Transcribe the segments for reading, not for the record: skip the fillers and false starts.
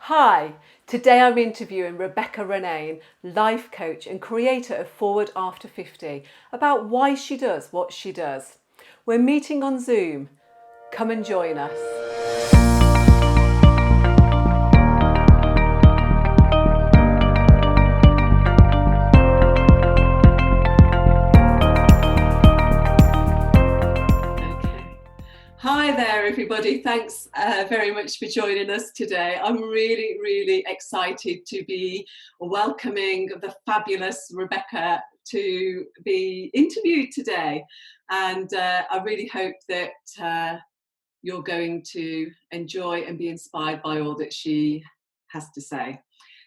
Hi, today I'm interviewing Rebecca Ronane, life coach and creator of Forward After 50, about why she does what she does. We're meeting on Zoom. Come and join us. Okay. Hi there, everybody. Thanks very much for joining us today. I'm really excited to be welcoming the fabulous Rebecca to be interviewed today. And I really hope that you're going to enjoy and be inspired by all that she has to say.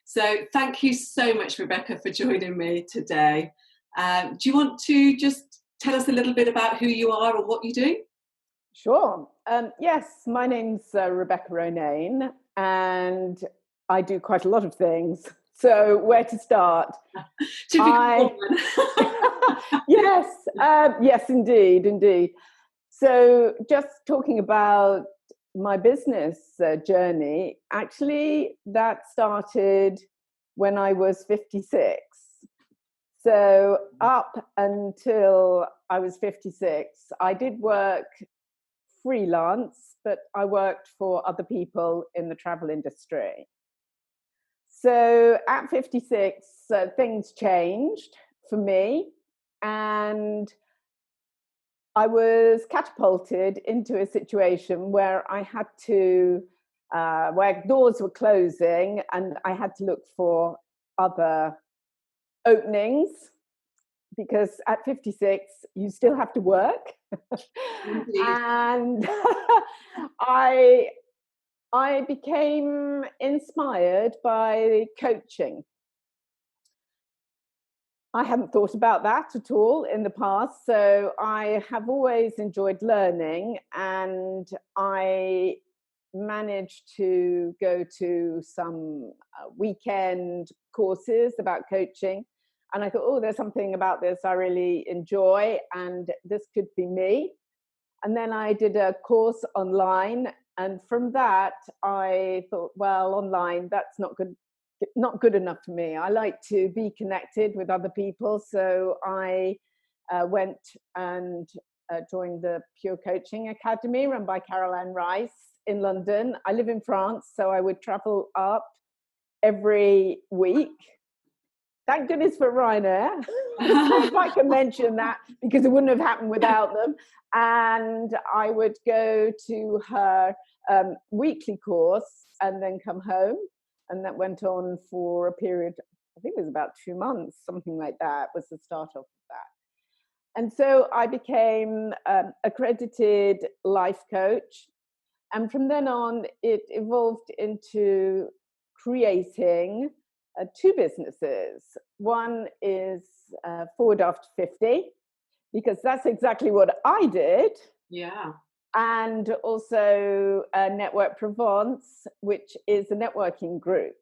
So thank you so much, Rebecca, for joining me today. Do you want to just tell us a little bit about who you are and what you do? Sure. Yes, my name's Rebecca Ronane, and I do quite a lot of things. So, where to start? Typical I woman. yes, yes, indeed. So, just talking about my business journey, actually, that started when I was 56. So, up until I was 56, I did work freelance, but I worked for other people in the travel industry. So at 56, things changed for me, and I was catapulted into a situation where I had to, where doors were closing, and I had to look for other openings because at 56 you still have to work. Indeed. And I I became inspired by coaching. I hadn't thought about that at all in the past. So I have always enjoyed learning, and I managed to go to some weekend courses about coaching. And I thought, oh, there's something about this I really enjoy, and this could be me. And then I did a course online, and from that I thought, well, online, that's not good enough for me. I like to be connected with other people, so I went and joined the Pure Coaching Academy run by Caroline Rice in London. I live in France, so I would travel up every week. Thank goodness for Ryanair. So if I can mention that, because it wouldn't have happened without them. And I would go to her weekly course and then come home. And that went on for a period, I think it was about 2 months, something like that was the start of that. And so I became accredited life coach. And from then on, it evolved into creating two businesses. One is Forward After 50, because that's exactly what I did. Yeah. And also Network Provence, which is a networking group.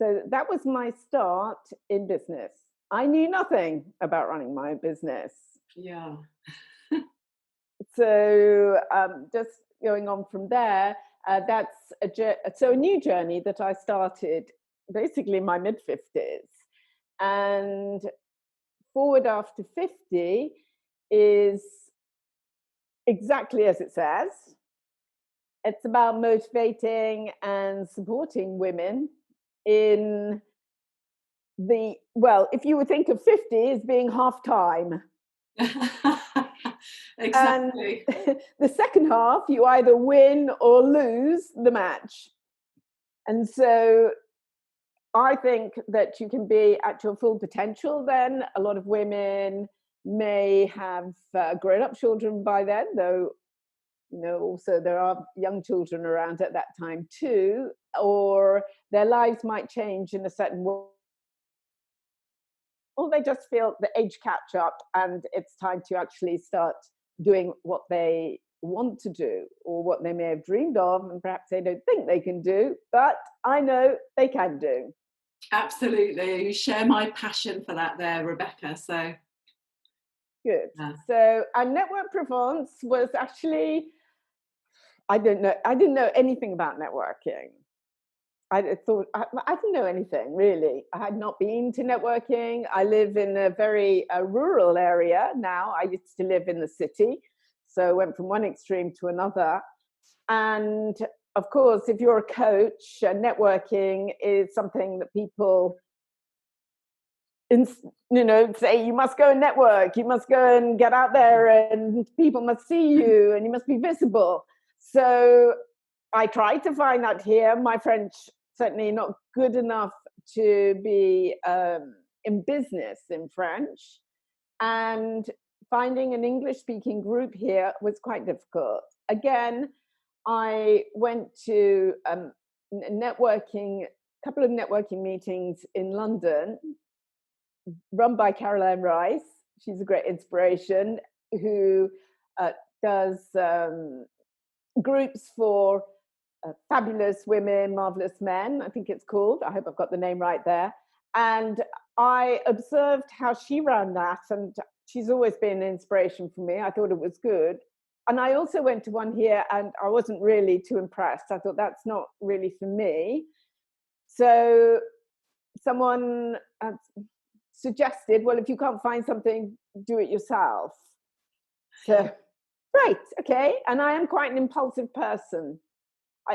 So that was my start in business. I knew nothing about running my business. Yeah. So just going on from there, that's a new journey that I started basically in my mid 50s. And Forward After 50 is exactly as it says. It's about motivating and supporting women in if you would think of 50 as being half time. And Exactly. the second half, you either win or lose the match. And so I think that you can be at your full potential then. A lot of women may have grown up children by then, though, also there are young children around at that time too, or their lives might change in a certain way, or they just feel the age catch up and it's time to actually start doing what they want to do or what they may have dreamed of and perhaps they don't think they can do, but I know they can do. Absolutely. You share my passion for that there, Rebecca. So, Good. yeah. So, and Network Provence was actually, I didn't know anything about networking. I thought I didn't know anything really. I had not been to networking. I live in a very rural area now. I used to live in the city, so I went from one extreme to another. And of course, if you're a coach, networking is something that people, say you must go and network, you must go and get out there, and people must see you, and you must be visible. So I tried to find that here. My French certainly not good enough to be in business in French, and finding an English-speaking group here was quite difficult. Again, I went to a couple of networking meetings in London, run by Caroline Rice. She's a great inspiration, who does groups for fabulous women, marvelous men, I think it's called. I hope I've got the name right there. And I observed how she ran that, and she's always been an inspiration for me. I thought it was good. And I also went to one here, and I wasn't really too impressed. I thought that's not really for me. So someone suggested, well, if you can't find something, do it yourself. So, right, okay. And I am quite an impulsive person.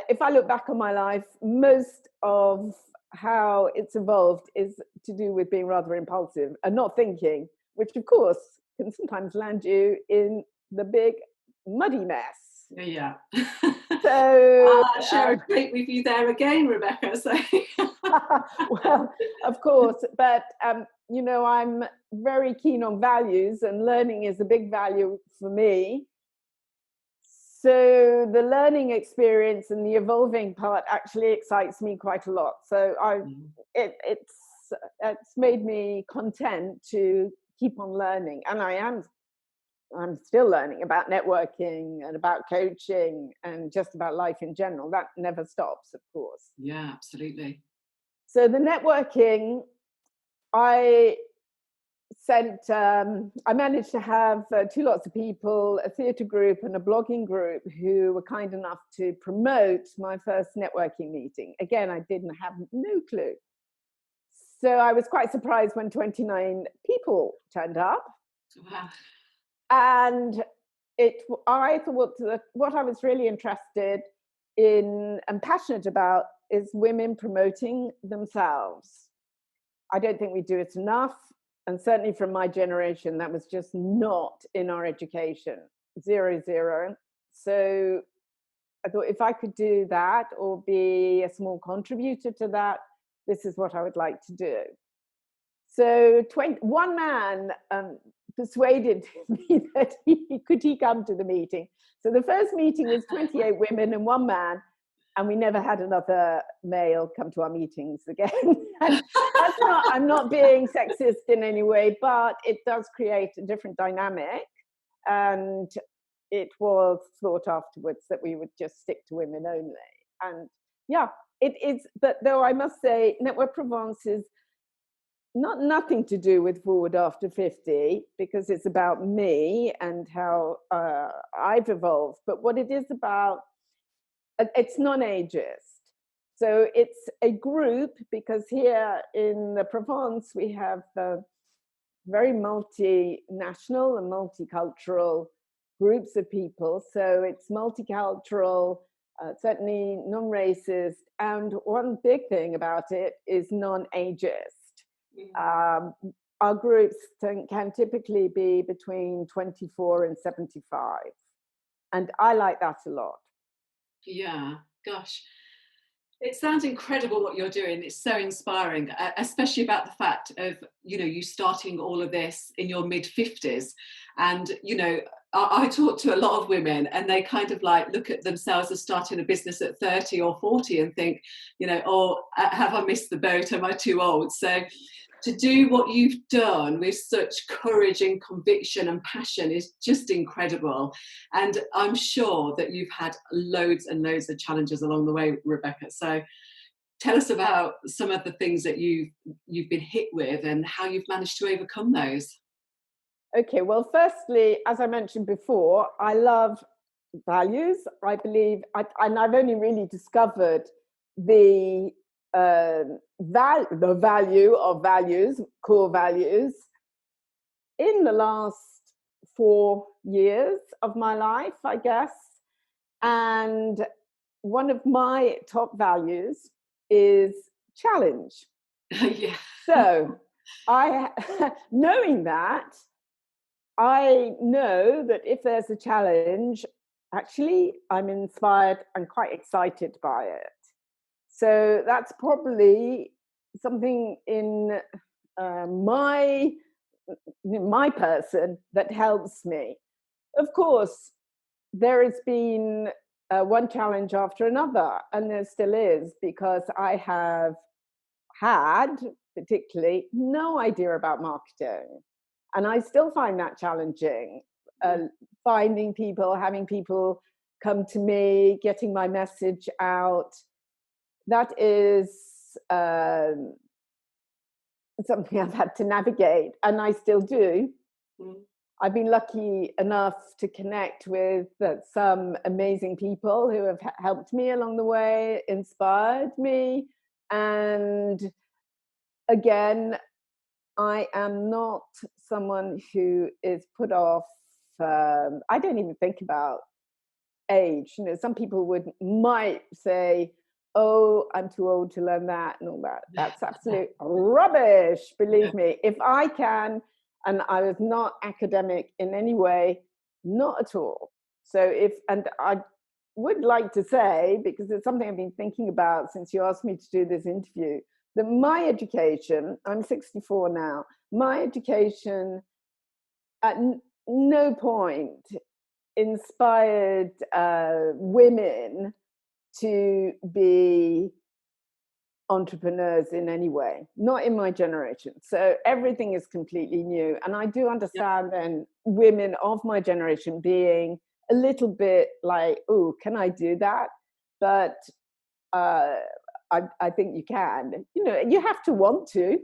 If I look back on my life, most of how it's evolved is to do with being rather impulsive and not thinking, which of course can sometimes land you in the big muddy mess. Yeah. So I share a plate with you there again, Rebecca. So well, of course, but I'm very keen on values, and learning is a big value for me. So the learning experience and the evolving part actually excites me quite a lot. So it's made me content to keep on learning, and I'm still learning about networking and about coaching and just about life in general. That never stops, of course. yeah, absolutely. So the networking, I I managed to have two lots of people, a theatre group and a blogging group, who were kind enough to promote my first networking meeting. Again, I didn't have no clue. So I was quite surprised when 29 people turned up. Wow. And I thought that what I was really interested in and passionate about is women promoting themselves. I don't think we do it enough. And certainly from my generation, that was just not in our education. 0. So I thought if I could do that or be a small contributor to that, this is what I would like to do. So one man persuaded me that he come to the meeting. So the first meeting was 28 women and one man, and we never had another male come to our meetings again. And I'm not being sexist in any way, but it does create a different dynamic. And it was thought afterwards that we would just stick to women only. And yeah, it is. But though I must say, Network Provence is nothing to do with Forward After 50, because it's about me and how I've evolved. But what it is about, it's non-ageist. So it's a group, because here in the Provence we have very multinational and multicultural groups of people. So it's multicultural, certainly non-racist, and one big thing about it is non-ageist. Our groups can typically be between 24 and 75. And I like that a lot. Yeah, gosh. It sounds incredible what you're doing. It's so inspiring, especially about the fact of, you starting all of this in your mid-50s. And, I talk to a lot of women, and they kind of like look at themselves as starting a business at 30 or 40 and think, have I missed the boat? Am I too old? So to do what you've done with such courage and conviction and passion is just incredible. And I'm sure that you've had loads and loads of challenges along the way, Rebecca. So tell us about some of the things that you've been hit with and how you've managed to overcome those. Okay, well, firstly, as I mentioned before, I love values. I believe, and I've only really discovered the the value of values, core values, in the last 4 years of my life, I guess. And one of my top values is challenge. Yeah. So knowing that, I know that if there's a challenge, actually I'm inspired and quite excited by it. So that's probably something in my person that helps me. Of course, there has been one challenge after another, and there still is, because I have had particularly no idea about marketing. And I still find that challenging, finding people, having people come to me, getting my message out. That is something I've had to navigate, and I still do. I've been lucky enough to connect with some amazing people who have helped me along the way, inspired me. And again, I am not someone who is put off. I don't even think about age. You know, some people might say, "Oh, I'm too old to learn that," and all that. That's absolute rubbish. Believe me, if I can, and I was not academic in any way, not at all. So and I would like to say, because it's something I've been thinking about since you asked me to do this interview, that my education, I'm 64 now, my education at no point inspired women to be entrepreneurs in any way, not in my generation. So everything is completely new. And I do understand then women of my generation being a little bit like, oh, can I do that? But I think you can. You know, you have to want to.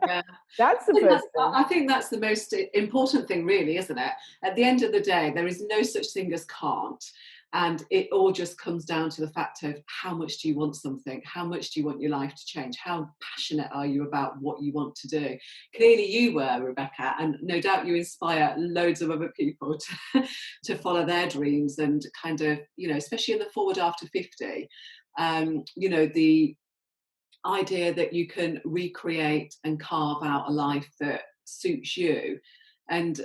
Yeah. That's the first thing. I think that's the most important thing, really, isn't it? At the end of the day, there is no such thing as can't. And it all just comes down to the fact of how much do you want something? How much do you want your life to change? How passionate are you about what you want to do? Clearly you were, Rebecca, and no doubt you inspire loads of other people to follow their dreams and kind of, you know, especially in the forward after 50, you know, the idea that you can recreate and carve out a life that suits you. And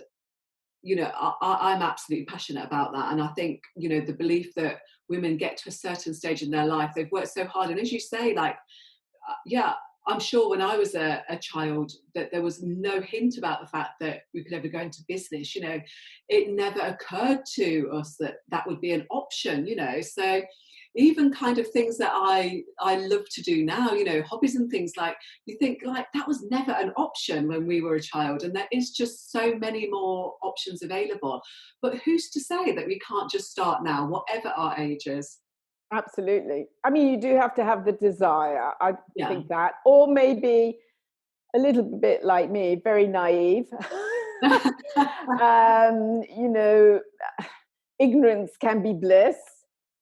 you know, I'm absolutely passionate about that. And I think, you know, the belief that women get to a certain stage in their life, they've worked so hard. And as you say, like, yeah, I'm sure when I was a child that there was no hint about the fact that we could ever go into business. You know, it never occurred to us that that would be an option, you know. So even kind of things that I love to do now, you know, hobbies and things, like you think like that was never an option when we were a child, and there is just so many more options available. But who's to say that we can't just start now, whatever our age is? Absolutely. I mean, you do have to have the desire. I Yeah. think that, or maybe a little bit like me, very naive. You know, ignorance can be bliss,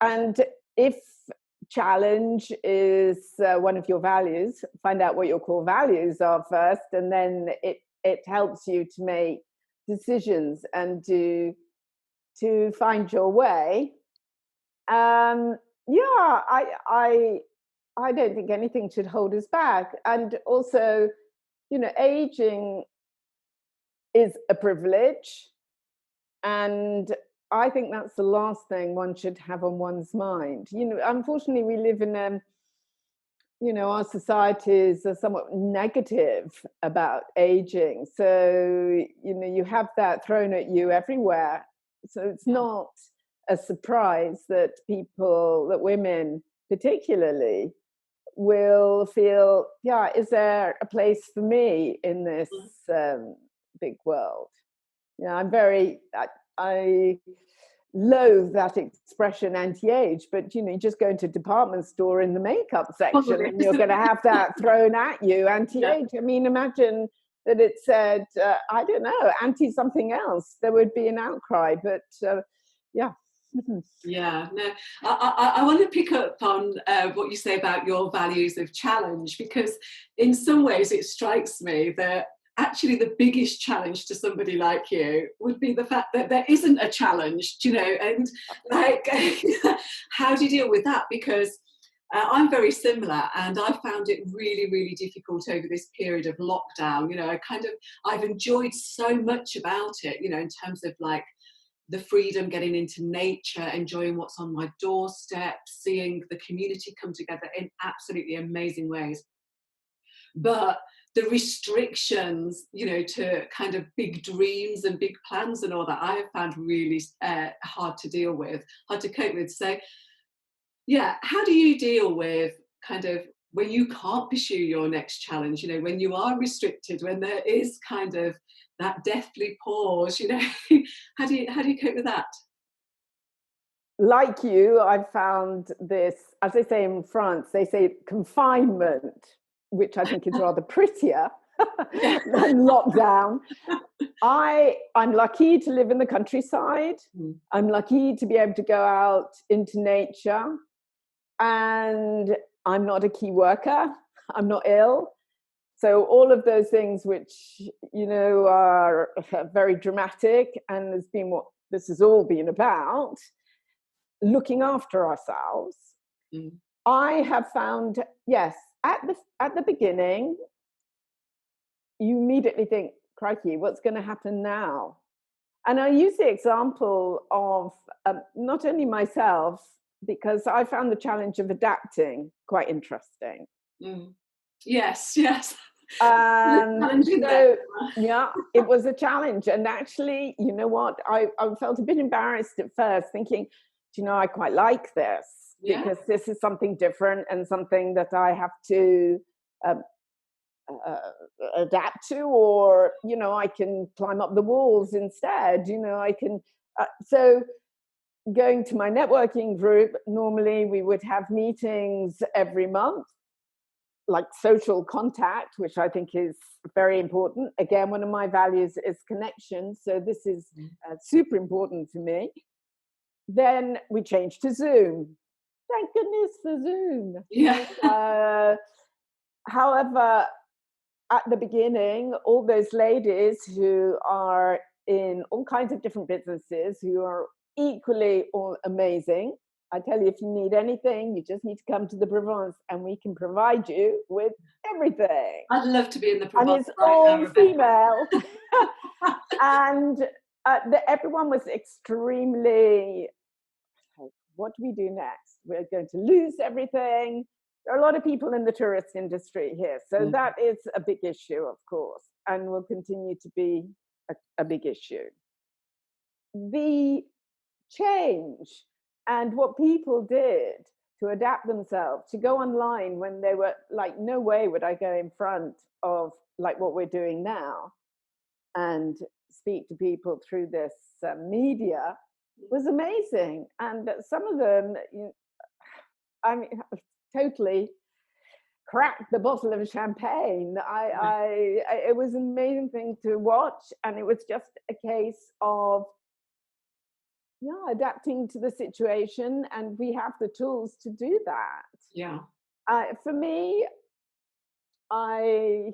and if challenge is one of your values, find out what your core values are first, and then it helps you to make decisions and to find your way. Yeah, I don't think anything should hold us back. And also, you know, aging is a privilege, and I think that's the last thing one should have on one's mind. You know, unfortunately, we live in you know, our societies are somewhat negative about aging. So, you know, you have that thrown at you everywhere. So it's not a surprise that women particularly, will feel, yeah, is there a place for me in this big world? You know, I loathe that expression anti-age, but you know, you just go into a department store in the makeup section and you're going to have that thrown at you, anti-age. I mean, imagine that it said, I don't know, anti something else, there would be an outcry. But yeah. Yeah, no, I want to pick up on what you say about your values of challenge, because in some ways it strikes me that actually the biggest challenge to somebody like you would be the fact that there isn't a challenge, you know, and like, how do you deal with that? Because I'm very similar, and I found it really, really difficult over this period of lockdown. You know, I've enjoyed so much about it, you know, in terms of like the freedom, getting into nature, enjoying what's on my doorstep, seeing the community come together in absolutely amazing ways. But the restrictions, you know, to kind of big dreams and big plans and all that, I have found really hard to deal with, hard to cope with. So, yeah, how do you deal with kind of when you can't pursue your next challenge, you know, when you are restricted, when there is kind of that deathly pause, you know, how do you cope with that? Like you, I've found this, as they say in France, they say confinement, which I think is rather prettier Yeah. than lockdown. I'm lucky to live in the countryside. Mm. I'm lucky to be able to go out into nature. And I'm not a key worker. I'm not ill. So all of those things which, you know, are very dramatic, and has been what this has all been about, looking after ourselves. Mm. I have found, yes, at the beginning, you immediately think, crikey, what's going to happen now? And I use the example of not only myself, because I found the challenge of adapting quite interesting. Mm. Yes, yes. And Challenging there. so, yeah, it was a challenge. And actually, you know what? I felt a bit embarrassed at first, thinking, do you know, I quite like this, Yeah. because this is something different and something that I have to um, uh, adapt to, or, you know, I can climb up the walls instead, you know, I can. So, going to my networking group, normally we would have meetings every month, like social contact, which I think is very important. Again, one of my values is connection. So this is Mm. super important for me. Then we changed to Zoom. Thank goodness for Zoom. Yeah. However, at the beginning, all those ladies who are in all kinds of different businesses, who are equally all amazing. I tell you, if you need anything, you just need to come to the Provence and we can provide you with everything. I'd love to be in the And Provence it's right now, all Rebecca. female. And everyone was extremely, like, what do we do next? We're going to lose everything. There are a lot of people in the tourist industry here. So Mm. that is a big issue, of course, and will continue to be a big issue. The change and what people did to adapt themselves, to go online when they were like, no way would I go in front of like what we're doing now and speak to people through this media, was amazing. And some of them, I mean, totally cracked the bottle of champagne. It was an amazing thing to watch, and it was just a case of, yeah, adapting to the situation, and we have the tools to do that. Yeah. For me, I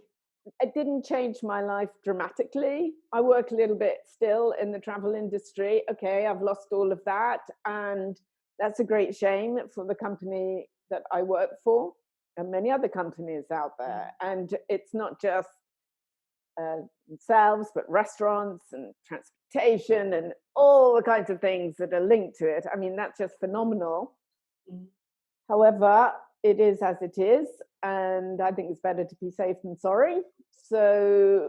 it didn't change my life dramatically. I work a little bit still in the travel industry. Okay, I've lost all of that, and that's a great shame for the company that I work for and many other companies out there. And it's not just themselves, but restaurants and transportation and all the kinds of things that are linked to it. I mean, that's just phenomenal. Mm. However, it is as it is, and I think it's better to be safe than sorry. So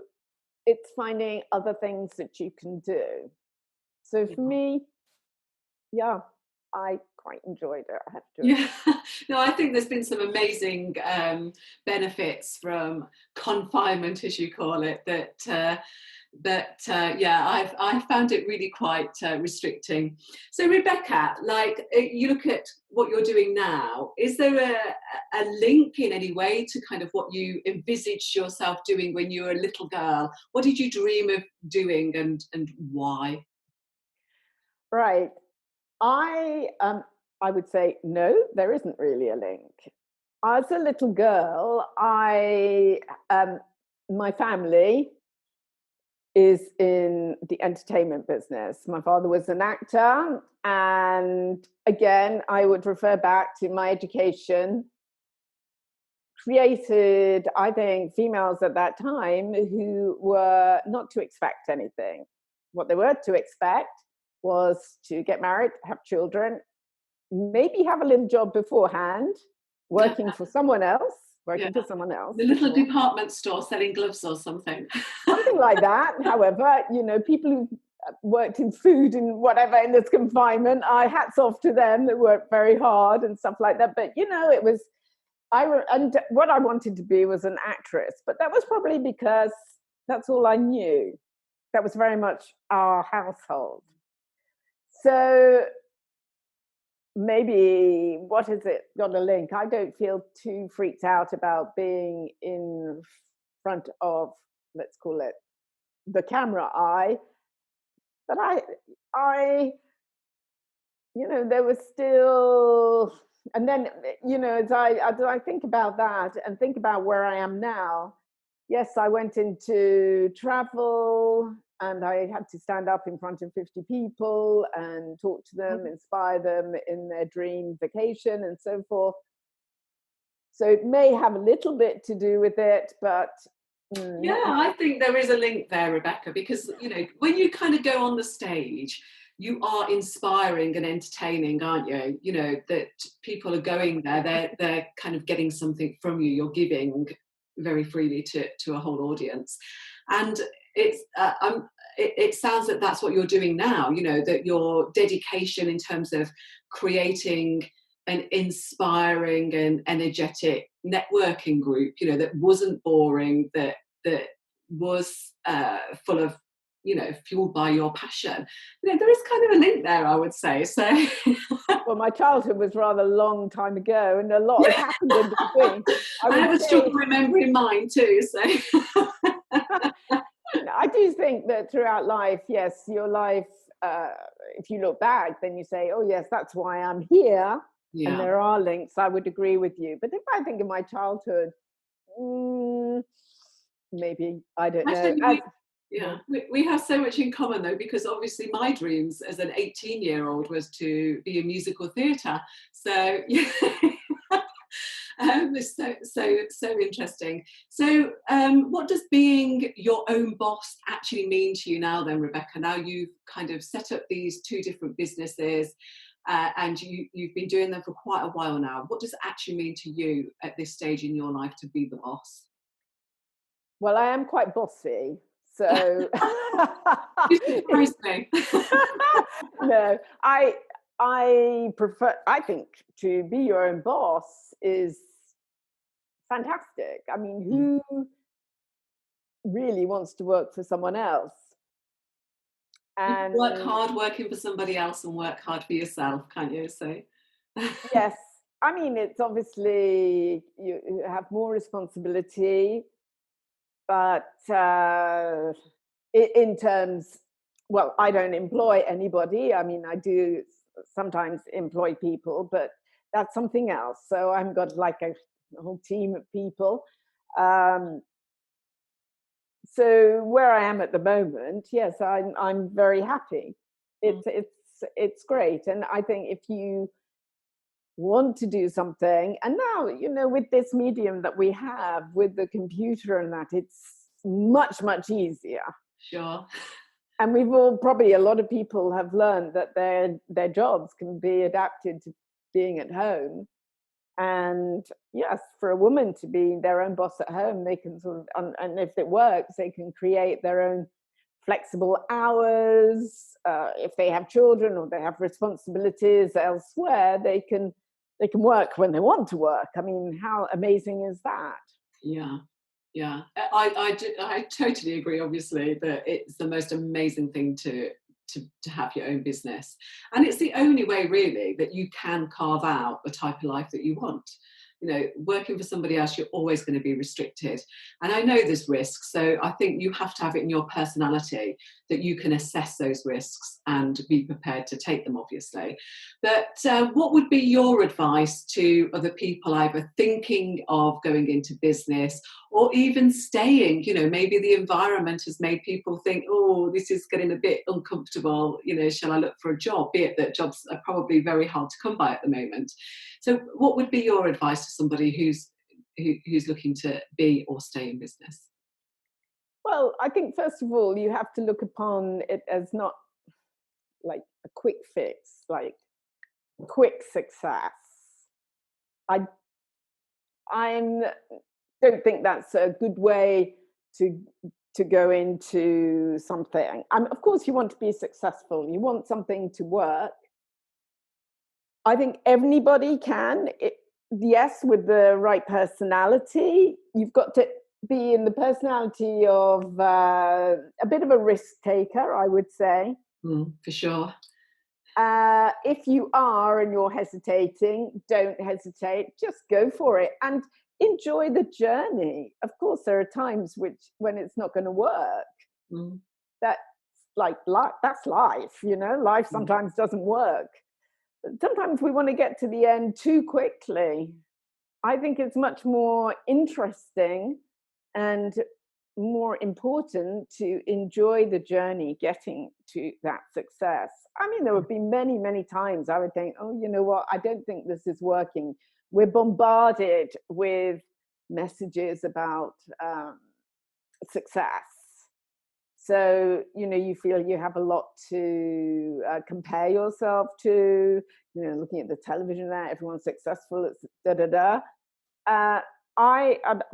it's finding other things that you can do. So Yeah. for me, yeah, I quite enjoyed it, I have to admit. Yeah, no, I think there's been some amazing benefits from confinement, as you call it. Yeah, I found it really quite restricting. So, Rebecca, like you look at what you're doing now, is there a link in any way to kind of what you envisaged yourself doing when you were a little girl? What did you dream of doing, and why? Right. I would say no, there isn't really a link. As a little girl, my family is in the entertainment business. My father was an actor, and again, I would refer back to my education. Created, I think, females at that time who were not to expect anything. What they were to expect was to get married, have children, maybe have a little job beforehand, working for someone else, Yeah, working for someone else. the little department store selling gloves or something. Something like that. However, people who worked in food and whatever in this confinement, I hats off to them that worked very hard and stuff like that. But it was, and what I wanted to be was an actress, but that was probably because that's all I knew. That was very much our household. So maybe, what has it got a link? I don't feel too freaked out about being in front of, let's call it, the camera eye. But there was still, and then, as I think about that and think about where I am now, yes, I went into travel and I had to stand up in front of 50 people and talk to them, inspire them in their dream vacation and so forth. So it may have a little bit to do with it, but yeah, I think there is a link there, Rebecca, because when you kind of go on the stage, you are inspiring and entertaining, aren't you? That people are going there, they're kind of getting something from you. You're giving very freely to a whole audience, and it sounds that that's what you're doing now. That your dedication in terms of creating an inspiring and energetic networking group, that wasn't boring, that was full of, fueled by your passion. There is kind of a link there, I would say. So, well, my childhood was rather a long time ago, and a lot has happened in between. I have a struggle remembering mine too. So, I do think that throughout life, yes, your life. If you look back, then you say, "Oh, yes, that's why I'm here." Yeah. And there are links. I would agree with you. But if I think of my childhood, maybe, I don't know. We have so much in common though, because obviously my dreams as an 18-year-old was to be in musical theatre. So yeah. It's so interesting. So what does being your own boss actually mean to you now then, Rebecca? Now you've kind of set up these two different businesses, and you've been doing them for quite a while now. What does it actually mean to you at this stage in your life to be the boss? Well, I am quite bossy, so You surprised me. No, I prefer. I think to be your own boss is fantastic. I mean, who really wants to work for someone else? And you work hard working for somebody else and work hard for yourself, can't you? So yes, I mean, it's obviously you have more responsibility, but in terms, well, I don't employ anybody. I mean, I do sometimes employ people, but that's something else. So I've got like a whole team of people. So where I am at the moment, yes, I'm very happy. It's great, and I think if you want to do something, and now with this medium that we have with the computer and that, it's much easier. Sure. And we've all, probably a lot of people have learned that their jobs can be adapted to being at home. And yes, for a woman to be their own boss at home, they can sort of, and if it works, they can create their own flexible hours. If they have children or they have responsibilities elsewhere, they can work when they want to work. I mean, how amazing is that? Yeah, I totally agree. Obviously, that it's the most amazing thing to have your own business, and it's the only way really that you can carve out the type of life that you want. working for somebody else, you're always going to be restricted. And I know there's risks, so I think you have to have it in your personality that you can assess those risks and be prepared to take them, obviously. But what would be your advice to other people either thinking of going into business or even staying? Maybe the environment has made people think, oh, this is getting a bit uncomfortable, shall I look for a job? Be it that jobs are probably very hard to come by at the moment. So what would be your advice to somebody who's looking to be or stay in business? Well, I think first of all, you have to look upon it as not like a quick fix, like quick success. I don't think that's a good way to go into something. Of course, you want to be successful. You want something to work. I think anybody can. Yes, with the right personality. You've got to be in the personality of a bit of a risk taker, I would say. For sure. If you are and you're hesitating, don't hesitate. Just go for it and enjoy the journey. Of course, there are times when it's not going to work. That's like that's life. Life sometimes doesn't work. Sometimes we want to get to the end too quickly. I think it's much more interesting and more important to enjoy the journey getting to that success. I mean, there would be many, many times I would think, oh, you know what, I don't think this is working. We're bombarded with messages about success. So, you feel you have a lot to compare yourself to, looking at the television there, everyone's successful, it's da-da-da.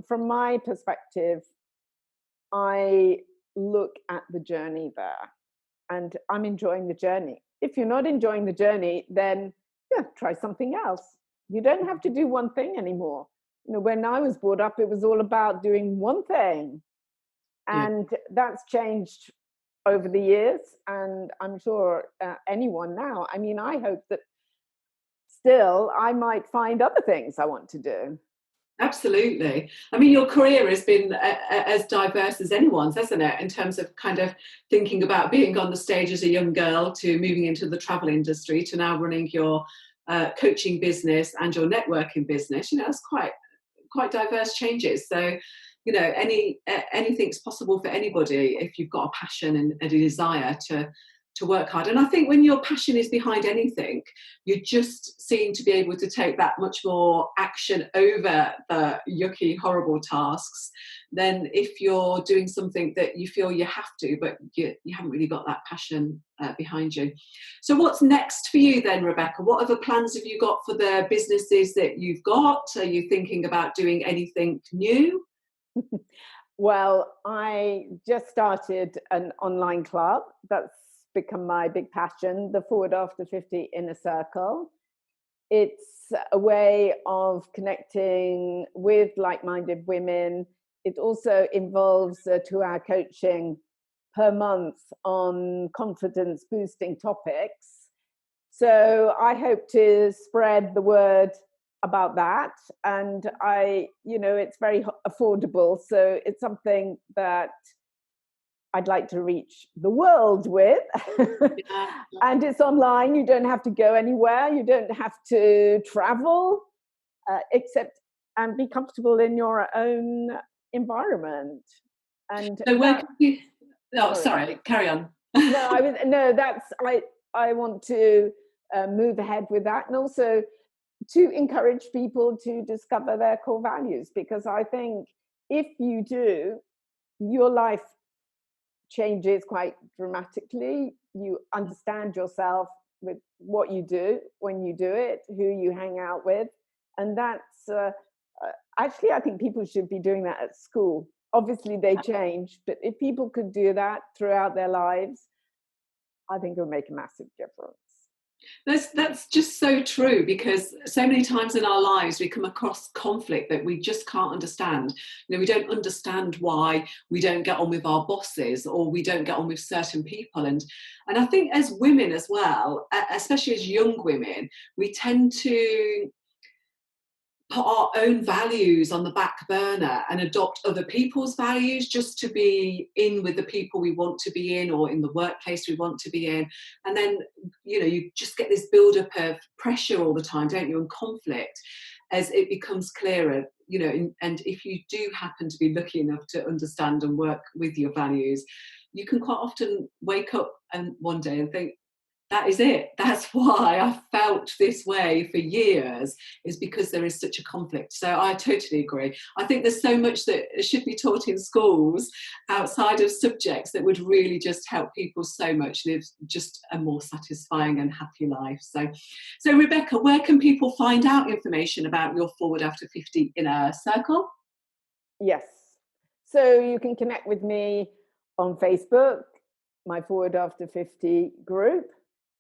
From my perspective, I look at the journey there and I'm enjoying the journey. If you're not enjoying the journey, then try something else. You don't have to do one thing anymore. When I was brought up, it was all about doing one thing. And that's changed over the years. And I'm sure anyone now, I mean, I hope that still I might find other things I want to do. Absolutely. I mean, your career has been as diverse as anyone's, hasn't it? In terms of kind of thinking about being on the stage as a young girl to moving into the travel industry to now running your coaching business and your networking business. It's quite diverse changes. So, anything's possible for anybody if you've got a passion and a desire to work hard. And I think when your passion is behind anything, you just seem to be able to take that much more action over the yucky, horrible tasks than if you're doing something that you feel you have to, but you haven't really got that passion behind you. So what's next for you then, Rebecca? What other plans have you got for the businesses that you've got? Are you thinking about doing anything new? Well, I just started an online club. That's become my big passion, the Forward After 50 Inner Circle. It's a way of connecting with like-minded women. It also involves 2-hour coaching per month on confidence boosting topics. So I hope to spread the word about that. And it's very affordable. So it's something that I'd like to reach the world with. And it's online. You don't have to go anywhere. You don't have to travel, except and be comfortable in your own environment. And so where can you... sorry, carry on. I want to move ahead with that, and also to encourage people to discover their core values, because I think if you do, your life changes quite dramatically. You understand yourself with what you do, when you do it, who you hang out with. And that's actually, I think people should be doing that at school. Obviously they change, but if people could do that throughout their lives, I think it would make a massive difference. That's just so true, because so many times in our lives we come across conflict that we just can't understand. We don't understand why we don't get on with our bosses, or we don't get on with certain people. And I think as women as well, especially as young women, we tend to put our own values on the back burner and adopt other people's values just to be in with the people we want to be in, or in the workplace we want to be in. And then, you just get this build-up of pressure all the time, don't you, and conflict as it becomes clearer, and if you do happen to be lucky enough to understand and work with your values, you can quite often wake up and one day and think, that is it. That's why I felt this way for years, is because there is such a conflict. So I totally agree. I think there's so much that should be taught in schools outside of subjects that would really just help people so much live just a more satisfying and happy life. So Rebecca, where can people find out information about your Forward After 50 Inner Circle? Yes. So you can connect with me on Facebook, my Forward After 50 group.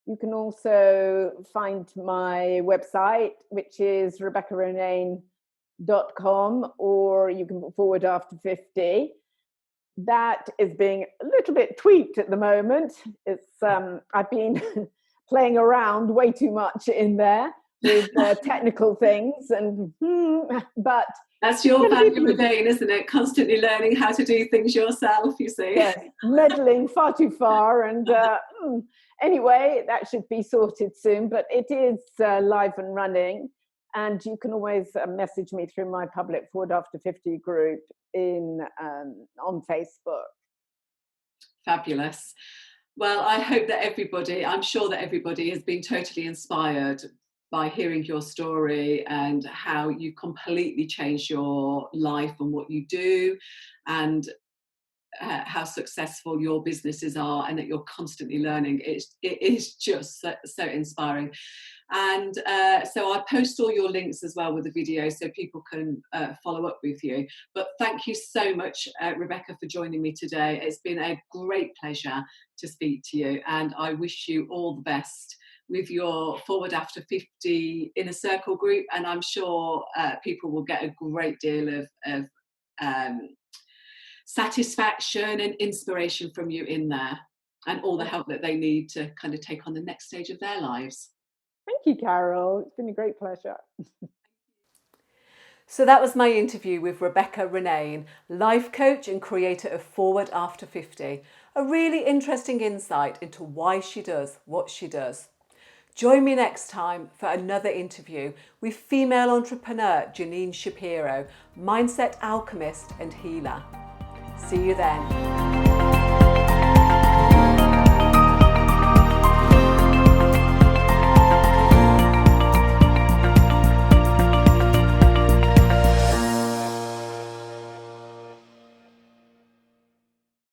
You can also find my website, which is rebeccaronane.com, or you can put Forward After 50. That is being a little bit tweaked at the moment. It's I've been playing around way too much in there with technical things, but that's your value again, isn't it? Constantly learning how to do things yourself, you see. Yes, meddling far too far, and anyway, that should be sorted soon, but it is live and running, and you can always message me through my public Forward After 50 group on Facebook. Fabulous. Well, I hope that I'm sure that everybody has been totally inspired by hearing your story and how you completely changed your life and what you do, and how successful your businesses are, and that you're constantly learning. It is just so inspiring. And so I post all your links as well with the video so people can follow up with you. But thank you so much, Rebecca, for joining me today. It's been a great pleasure to speak to you, and I wish you all the best with your Forward After 50 Inner Circle group, and I'm sure people will get a great deal of satisfaction and inspiration from you in there, and all the help that they need to kind of take on the next stage of their lives. Thank you, Carol. It's been a great pleasure. So that was my interview with Rebecca Ronane, life coach and creator of Forward After 50. A really interesting insight into why she does what she does. Join me next time for another interview with female entrepreneur Janine Shapiro, mindset alchemist and healer. See you then.